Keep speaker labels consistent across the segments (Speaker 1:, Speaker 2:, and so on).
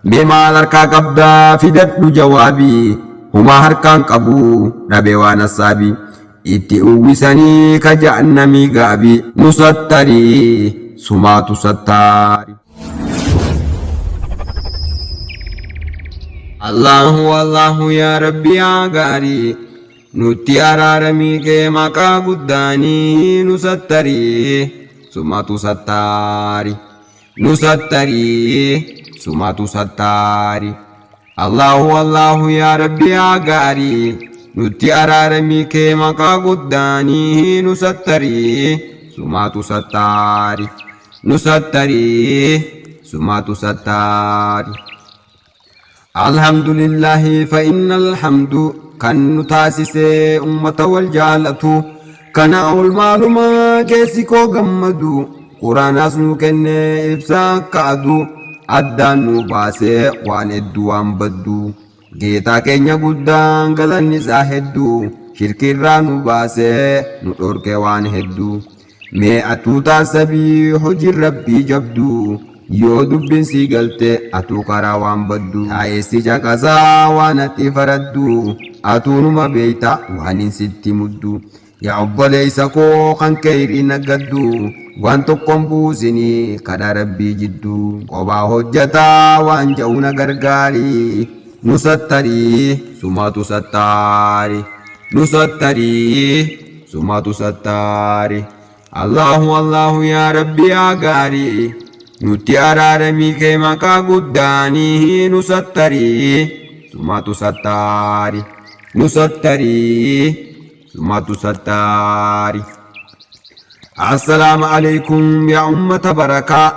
Speaker 1: بما لركا قبدا فدت جوابي هما هركان قبو نبيوان الصابي itti uwwisanii ka jahannamii gaabii nu sattarii sumaatu sattaari. Allahu yaa Rabbi yaa gaarii nutti araaramii kee maqaa guddaanii nu sattarii sumaatu sattaari nu sattarii sumaatu sattaari. Allahu yaa Rabbi yaa gaarii nutti araaramii kee maqaa guddaanii nu sattarii sumaatu sattaari nu sattarii sumaatu sattaari. Alhamdulillahi fa innal hamdu kan nu taasisee ummata wal jaalatu kana ol maaluma keessi koo gammadu quraanaas nu kennee ibsaa akka aduu addaan nu baasee waan hedduu waan baddu. Geetaa keenya guddaan galanni isaa hedduu shirkirraa nu baasee nu dhorkee waan hedduu. Mee atuu taasisabii hojii rabbii jabduu yoo dubbiin sii galte atuu karaa waan baddu. Taa'eessi caqasaa waan ati faraddu atuu numa beeyta waan hin sitti muddu. Yaa obboleessa koo kan kee hir'ina gaddu waan tokkoon buusinii kadhaa rabbii jiddu. Kophaa hojjataa waan ja'u na gargaari. Nusattarii sumaatu sattaari nu sattarii sumaatu sattaari. Allahu yaa Rabbi yaa gaarii nutti araaramii kee maqaa guddaanii nu sattarii sumaatu sattaari nu sattarii sumaatu sattaari. Assalaamu alaykum yaa ummata barakaa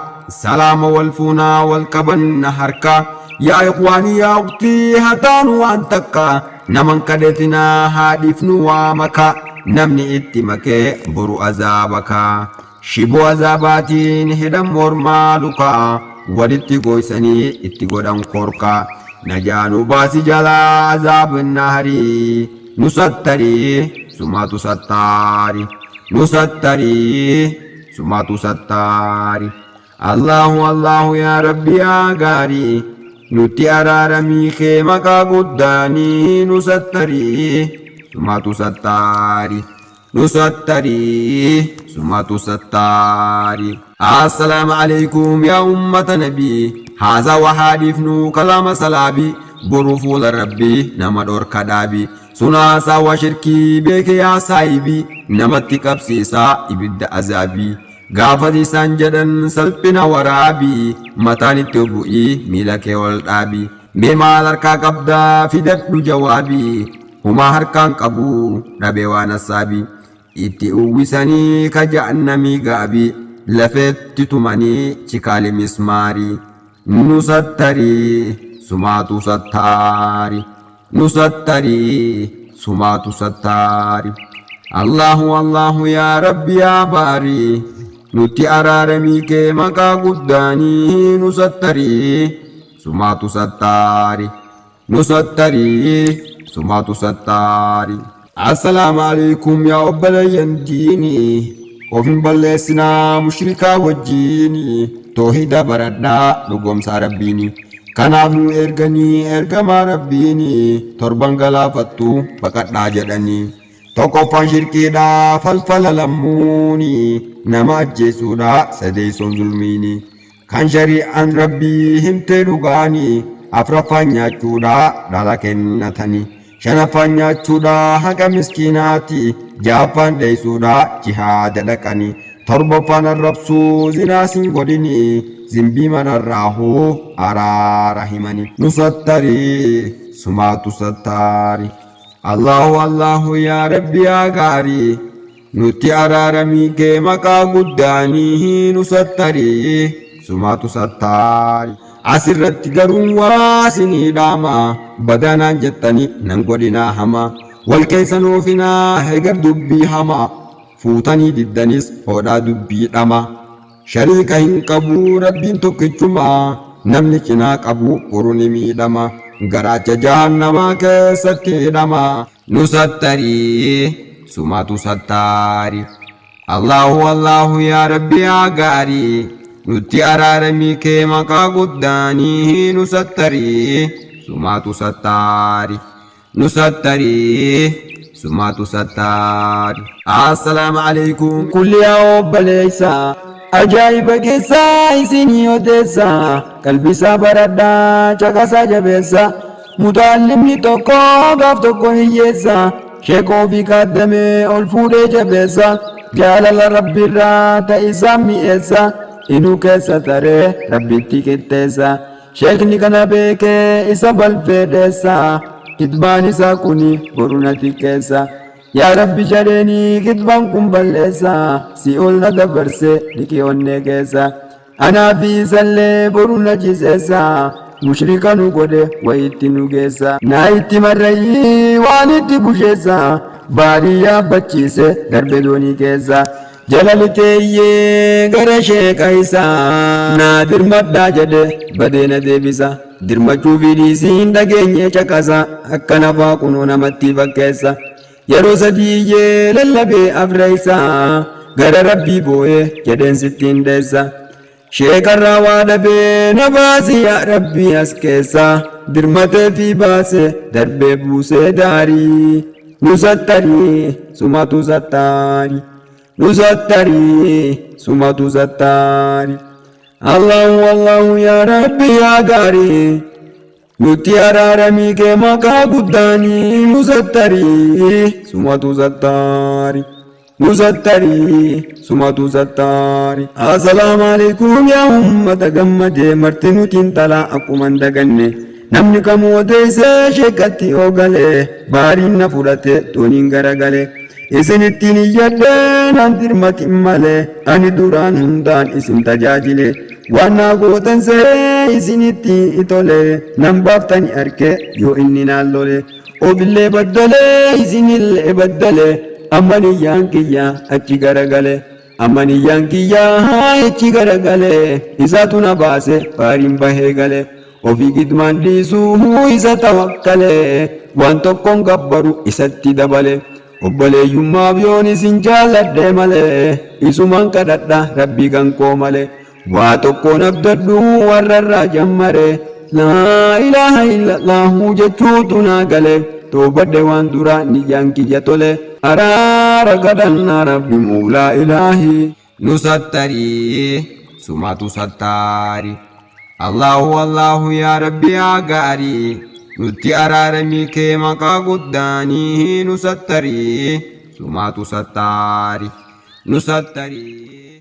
Speaker 1: salaama wal fuunaa wal qabanna harkaa. Yaa ikhwaanii yaa ukhtii hataan waan takka naman kadhatinaa haadhiifnu waa makaa. Namni itti makee boru azaabakaa shiboo azaabaatiin hidhan mormaa lukaa walitti gooysanii itti godhan korkaa. Najaanu baasi jalaa azaabinna harii nu sattarii sumaatu sattaari nu sattarii sumaatu sattaari. Allahu yaa Rabbi yaa gaarii nutti araaramii kee maqaa guddaanii nu sattarii sumaatu sattaari nu sattarii sumaatu sattaari. Assalaamu alaykum yaa ummata nabii haazaa wahaadhiifnu kalaama salaabii boru fuula rabbii nama dhorka dhaabii. Sunaasaa waa shirkii beeke yaa saayibii namatti qabsiisaa ibidda azaabii. Gaafati isaan jedhan salphina waraabii mataan itti bu'ii miila kee ol dhaabii. Mee maal harkaa qabdaa fidadhu jawaabii humaa harkaan qabu dhabee waan assaabii. Itti uwwisanii ka jahannamii gaabii lafeetti tumanii chikaali mismaarii. Nu sattarii sumaatu sattaari nu sattarii sumaatu sattaari. Allahu yaa Rabbi yaa baarii nutti araaramii kee maqaa guddaanii nu sattarii sumaatu sattaari nu sattarii sumaatu sattaari. Assalaamu alaykum yaa obboleeyyan diinii of hin balleessinaa mushrikaa wajjiinii toohida baradhaa dhugoomsaa rabbiinii. Kanaaf nu erganii ergamaa rabbiinii torban galaafattu baqadhaa jedhanii. Tokkoffaan shirkiidhaa falfala lammuunii nama ajjeesuudhaa sadeessoon zulmiinii. Kan shari'aan rabbii himtee dhugaanii afraffaan nyaachuudhaa dhala kennatanii. Shanaffaan nyaachuudhaa haqa miskiinaati ja'affaan dheessuudhaa jihaada dhaqanii. Torbaffaan arrabsuu zinaas hin godhinii zimbii manarraahuu araara himanii. Nu sattarii sumaatu sattaari. Allahu yaa Rabbi yaa gaarii nutti araaramii kee maqaa guddaanii nu sattarii sumaatu sattaari. Asirratti garuu waa isinii dhaama badanaan jettanii nan godhinaa hamaa. Wal keessa noofinaa hegar dubbii hamaa fuutanii diddanis hodhaa dubbii dhama. Shariika hin qabu rabbiin tokkichumaa namni cinaa qabu boru ni miidhama. Garaacha jahannamaa keessatti hidhama. Nu sattarii sumaatu sattaari. Allahu yaa Rabbi yaa gaarii nutti araaramii kee maqaa guddaanii nu sattarii sumaatu sattaari nu sattarii sumaatu sattaari. Assalaamu alaykum kulli yaa obboleessa ajaa'iba keessaa isinii odeessa qalbisaa baradhaa caqasaa jabeessa mutaallimni tokko gaaf tokko hiyyeessa sheekoo fi kaddamee ol fuudhee jabeessa jaalala rabbiirraa ta'isaa mi'eessa inuu keessa taree rabbitti qixxeessa sheekni kana beekee isa balfeedheessa kitbaan isaa kuni boruna xiqqeessa yaa rabbi jedheeni kitbaan kun balleessa si ol na dabarse liqiyoonnee keessa anaa fi isallee boruna ciseessa mushrika nu godhe wayitti nu geessa naa itti marrayii waan itti busheessa baadiyyaa bachiise darbe doonii keessa jalaliteeyyee gara sheeka isaa naa dirmadhaa jedhe badeena deebisa dirmachuu fi dhiisiin dhageenye caqasa akka nafaa kunoo namatti fakkeessa yeroo sadiiyyee lallabee afra isaa gara rabbii boo'ee jedheen sittiin deessa sheekarraa waa dhabee na baasi yaa rabbii as keessa dirmatee fi baase darbee buusee daarii nu sattarii sumatu sattaari nu sattarii sumatu sattaari. Allahu Allahu yaa rabbi yaa gaarii nutti araaramii kee maqaa guddaanii nu sattarii sumatu sattaari nu sattarii sumatu sattaari. Assalaamu alaykum yaa ummata gammadee marti nuti intalaa akkuma hin daganne namni kamuu odeessee sheekatti oogalee baariin na fudhate dooniin garagalee isinittiin iyyadhee naan dirmatin malee ani duraan hundaan isin tajaajile waan naa gootan see isinitti itole nan baaftani arke yoo inni naan lole obillee baddalee isinillee baddalee ammaniyyaan kiyya achi garagale ammaniyyaan kiyya achi garagale isaatu na baase baariin bahee gale ofii gidmaan dhiisuu isa tawakkale waan tokkoon gabbaru isatti dabale obboleeyyummaaf yoon isin jaalladhe malee isumaan kadhadha rabbii kan koo malee waa tokkoon abdadhu warrarraa jammare laa ilaaha illallahu jechuutu naa gale toobadhe waan duraa niyyaan kiyya tole araara kadhannaa rabbi muulaa ilaahi nu sattarii sumatu sattaari. Allahu Allahu yaa rabbi yaa gaarii nutti araaramii kee maqaa guddaanii nu sattarii sumatu sattaari nu sattarii.